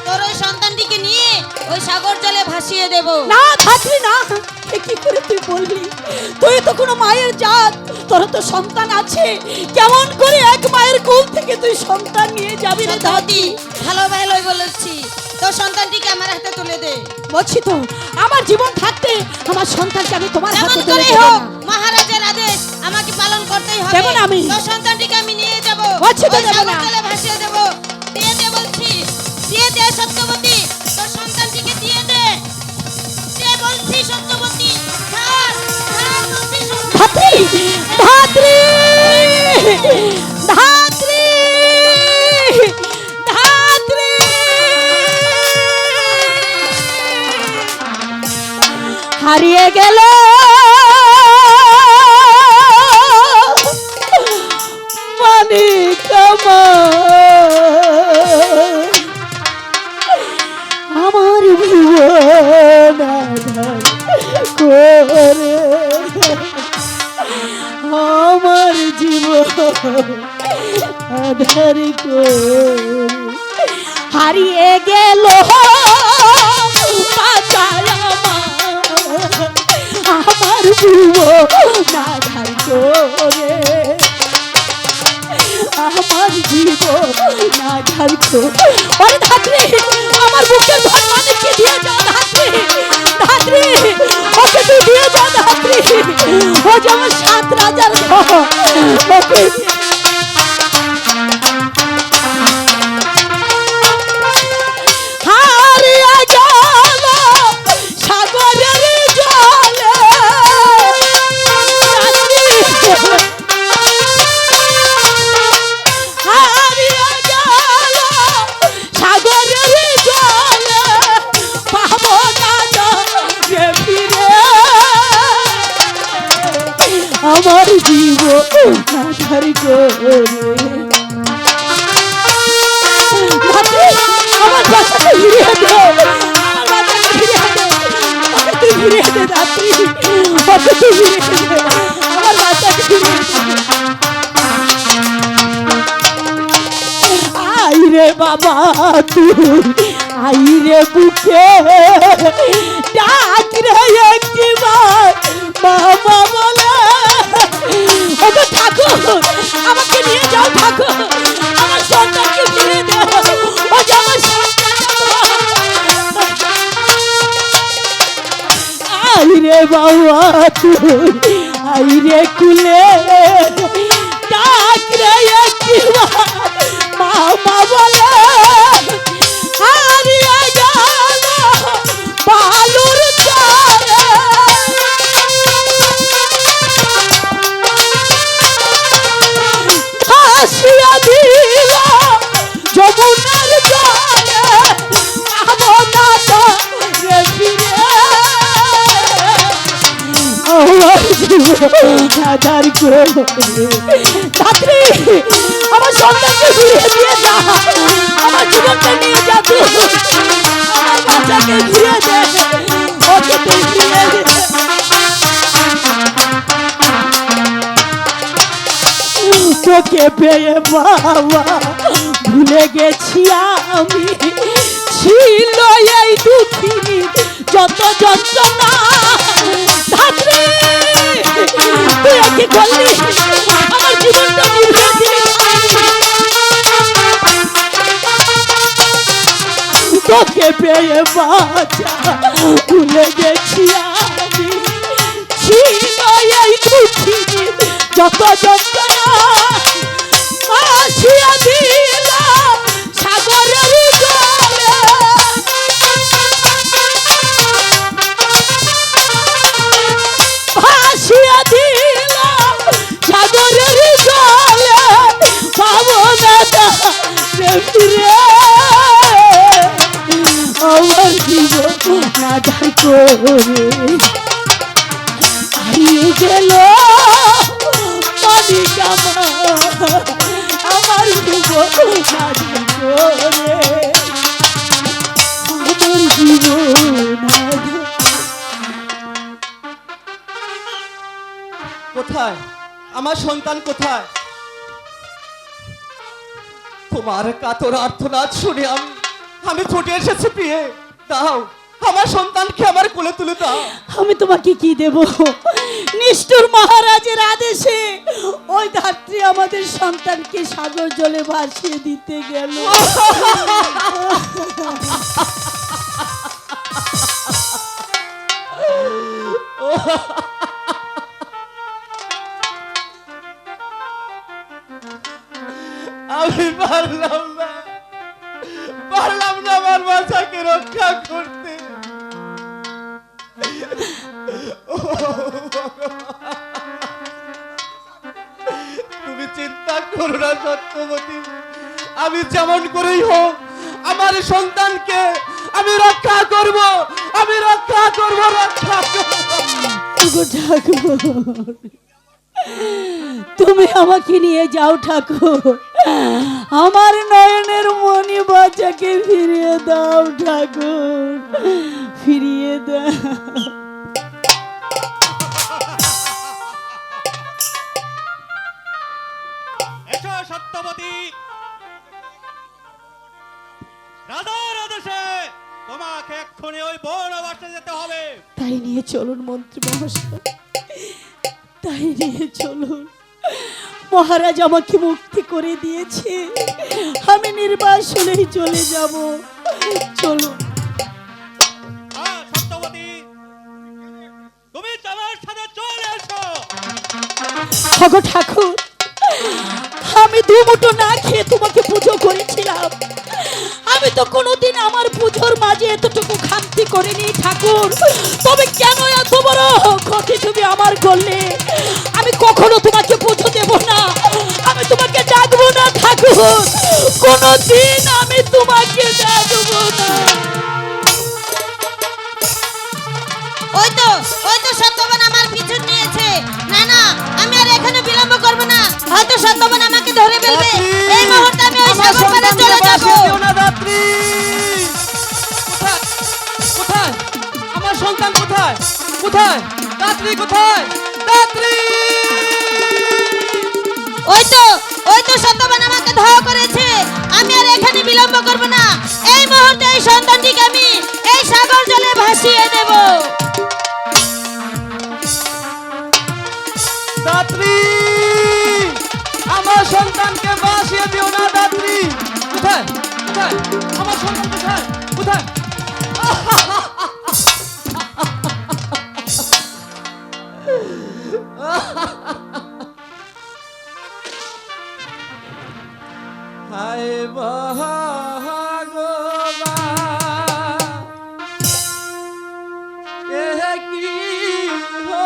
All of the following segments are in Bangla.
তোর ওই সন্তানটিকে নিয়ে ওই সাগর জলে ভাসিয়ে দেব। না থাকবি না, এ কি করে তুই বললি? তুই তো কোনো মায়ের জাত, তোর তো সন্তান আছে, কেমন করে এক মায়ের কোল থেকে তুই সন্তান নিয়ে যাবি রে দাদি? ভালো ভালোই বলেছি, তোর সন্তানটিকে আমার হাতে তুলে দে। বলছি তো, আমার জীবন থাকতে আমার সন্তানকে আমি তোমার হাতে যেমন তুলে করেই দেব হোক, না। মহারাজের আদেশ আমাকে পালন করতেই হবে। দেব না আমি। তোর সন্তানটিকে আমি নিয়ে যাব, বলছি তো ওই দেব না। সাগর জলে ভাসিয়ে দেব। দিয়ে দে বলছি, দিয়ে দে সত্যবতী, তোর সন্তানটিকে দিয়ে দে। দে বলছি সত্যবতী, ছাড়, ছাড় বলছি সত্যবতী। ধাত্রী, ধাত্রী, ধাত্রী, ধাত্রী, হারিয়ে গেল মানিক আমার জীবন করে, আমার জীবন আধার করে হারিয়ে গেল আমার জীবন আধার করে, আমার জীবন আধার করে। ওরে ধাত্রী, আমার বুকের ধন মানিককে দিয়ে যা ধাত্রী, ধাত্রী, ওকে তুই দিয়ে যা ধাত্রী, ও যে আমার 7 রাজার ধন, ওকে হারিয়ে গেল সাগরের জলে, হারিয়ে গেল সাগরের জলে, পাবো না যে ফিরে আমার জীবন আধার করে। আমার বাচ্চাকে ফিরিয়ে দে, আমার বাচ্চাকে ফিরিয়ে দে, ওকে তুই ফিরিয়ে দে ধাত্রী, ওকে তুই ফিরিয়ে দে, আমার বাচ্চাকে ফিরিয়ে দে। আই রে বাবা তুই, আই রে বুকে ডাক রে একটিবার বাবা বলে, ওকে ঠাকুর আমাকে নিয়ে যাও, ঠাকুর আমার সন্তানকে ফিরিয়ে দে, ও যে আমার সন্তান। আই রে বাবা তুই, আই রে কুলে ডাক রে একটিবার মামা বলে, হারিয়ে গেল বালুর চরে, ভাসিয়ে দিল যমুনার জলে, পাবো না তো রে ফিরে আমার জীবন আধার করে। ধাত্রী, আমার সন্তানকে ফিরিয়ে দিয়ে যা, আমার জীবনটা নিয়ে যা তুই, আমার বাচ্চাকে ফিরিয়ে দে, ওকে তুই ফিরিয়ে দে। তোকে পেয়ে বাবা ভুলে গেছি আমি, ছিল এই দুঃখিনী যত যন্ত্রণা। ধাত্রী, তুই কি করলি? আমার জীবনটা নিভিয়ে দিলি। তোকে পেয়ে বাচ্চা ভুলে গেছি আমি, ছিল এই দুঃখিনী যত যন্ত্রণা, আসিয়া দিল সাগরের জলে, ভাসিয়া দিল সাগরের জলে, পাবো না রে ফিরে আমার জীবন আধার করে। হারিয়ে গেল মানিক আমার জীবন আধার করে, আমার জীবন আধার। কোথায় আমার সন্তান, কোথায়? তোমার কাতর আর্তনাদ শুনে আমি আমি ছুটে এসেছি প্রিয়ে, দাও আমার সন্তানকে আমার কোলে তুলে দাও। আমি তোমাকে কি দেব? নিষ্ঠুর মহারাজের আদেশে ওই ধাত্রী আমাদের সন্তানকে সাগর জলে ভাসিয়ে দিতে গেল। আমি পারলাম না, পারলাম না আমার বাচ্চাকে রক্ষা করতে। তুমি চিন্তা করো না সত্যবতী, আমি যেমন করেই হোক আমার সন্তানকে আমি রক্ষা করব, আমি রক্ষা করব, রক্ষা করব। ওগো ঠাকুর, তুমি আমাকে নিয়ে যাও ঠাকুর, আমার নয়নের মনি বাচ্চাকে ফিরিয়ে দাও ঠাকুর, ফিরিয়ে দাও। এসো সত্যবতী, রাজার আদেশে তোমাকে এক্ষুনি ওই বনবাসে যেতে হবে। তাই নিয়ে চলুন মন্ত্রী মহাশয়, তাই নিয়ে চলুন। মহারাজ আমাকে মুক্তি করে দিয়েছে, আমি নির্বাসনেই চলে যাব। চলুন। সত্যবতী, তুমি আমার সাথে চলে এসো। ওগো ঠাকুর, আমি দুমুঠো না খেয়ে তোমাকে পুজো করেছিলাম, আমি তো কোনোদিন আমার পুজোর মাঝে এতটুকু খামতি করিনি ঠাকুর, তবে কেন এত বড় ক্ষতি তুমি আমার করলে? আমি কখনো তোমাকে পুজো দেব না, আমি তোমাকে ডাকবো না ঠাকুর, কোনোদিন আমি তোমাকে ডাকবো না। ওই তো সত্যবান আমার পিছু নিয়েছে। না না, আমি আর এখানে বিলম্ব করব না, হয়তো সত্যবান আমাকে ধরে ফেলবে। এই মুহূর্তে আমি ওই সাগর পাড়ে চলে যাব। কোথায় আমার সন্তান? কোথায় কোথায় দাত্রী? কোথায় দাত্রী? ওই তো সত্যবান আমাকে ধাওয়া করেছে। আমি আর এখানে বিলম্ব করব না, এই মুহূর্তে এই সন্তানটিকে আমি এই সাগর জলে ভাসিয়ে দেব। দাত্রী, আমার সন্তানকে বাঁচিয়ে দিও না দাত্রী। কোথায় কোথায় আমার সন্তান? কোথায় কোথায়? হায় ভগবান, এ কি হলো?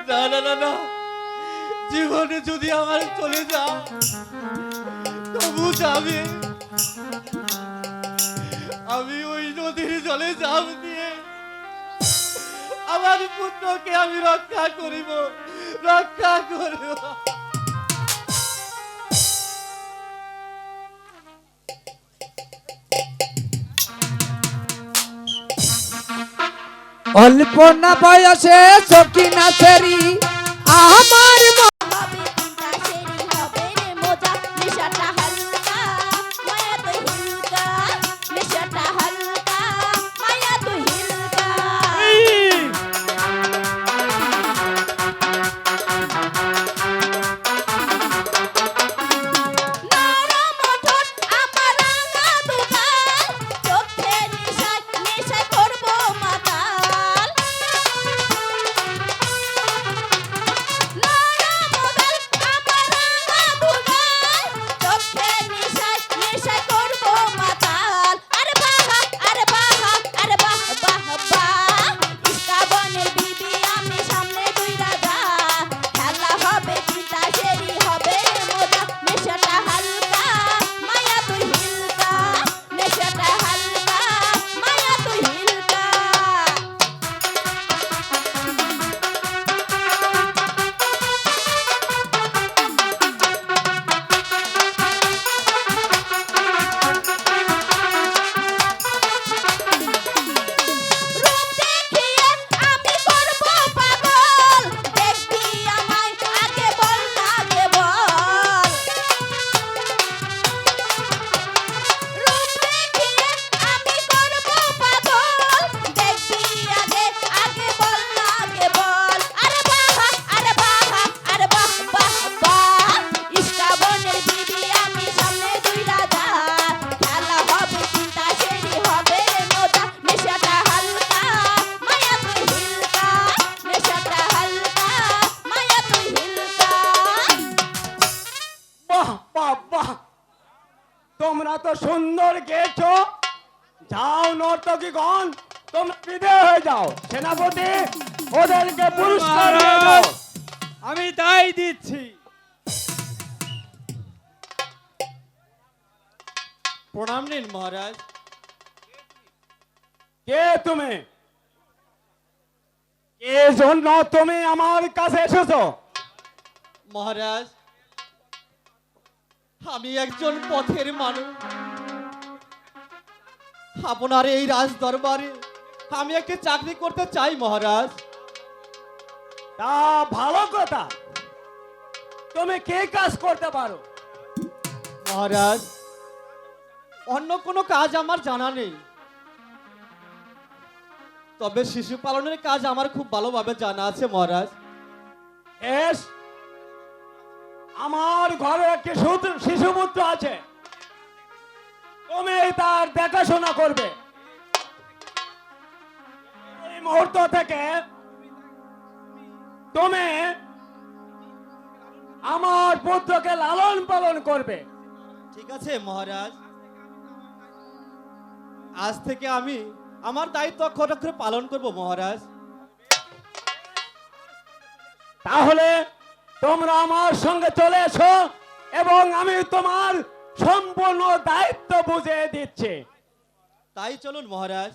না না না না, জীবনে যদি আমার চলে যা তবু যাবে। আমি ওই নদীর জলে ঝাঁপ দিয়ে আমার পুত্রকে আমি রক্ষা করিব, রক্ষা করিব। অল্প না বয়সে সখী না সেরি আমার হবে চিন্তা সেরি হবে রে মজা নেশাটা হালকা মায়া তো হিলকা নেশাটা হালকা মায়া তো হিলকা নরম ওঠোট আমার রাঙা দুগাল চোখে নেশায় নেশায় করবো মাতাল তোমরা তো সুন্দর গেছো, যাও নর্তকীগণ, তোমরা বিদায় হয়ে যাও। সেনাপতি ওদেরকে পুরস্কার দিয়ে দাও। আমি তাই দিচ্ছি। প্রণাম নিন মহারাজ। কে তুমি? কে জন্য তুমি আমার কাছে এসেছো? মহারাজ, আমি একজন পথের মানুষ। আপনার এই রাজ দরবারে আমি একটি চাকরি করতে চাই মহারাজ। তা ভালো কথা, তুমি কি কাজ করতে পারো? মহারাজ, অন্য কোনো কাজ আমার জানা নেই, তবে শিশু পালনের কাজ আমার খুব ভালোভাবে জানা আছে মহারাজ। এস, আমার ঘরে একটি শিশুপুত্র আছে, তুমি তার দেখাশোনা করবে। এই মুহূর্ত থেকে তুমি আমার পুত্রকে লালন পালন করবে। ঠিক আছে মহারাজ, আজ থেকে আমি আমার দায়িত্ব অক্ষরে অক্ষরে পালন করব মহারাজ। তাহলে তোমরা আমার সঙ্গে চলে এসো এবং আমি তোমার সম্পূর্ণ দায়িত্ব বুঝিয়ে দিচ্ছি। তাই চলুন মহারাজ।